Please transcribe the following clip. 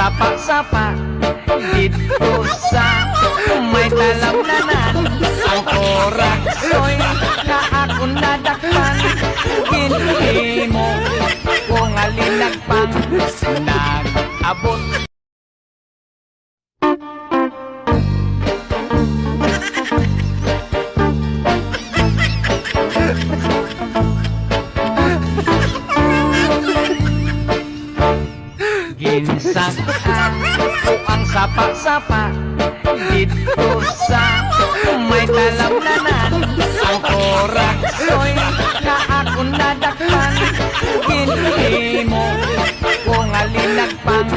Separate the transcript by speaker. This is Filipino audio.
Speaker 1: sapa-sapa dito sa may talamnanan. Ang koraksoy na akong nadakpan, hindi mo kung alinagpang nag-abot. Ginsaktan ko ang sapa-sapa dito sa may talamnanan. Ang koraksoy na akong nadakpan, hindi mo kung alinagpang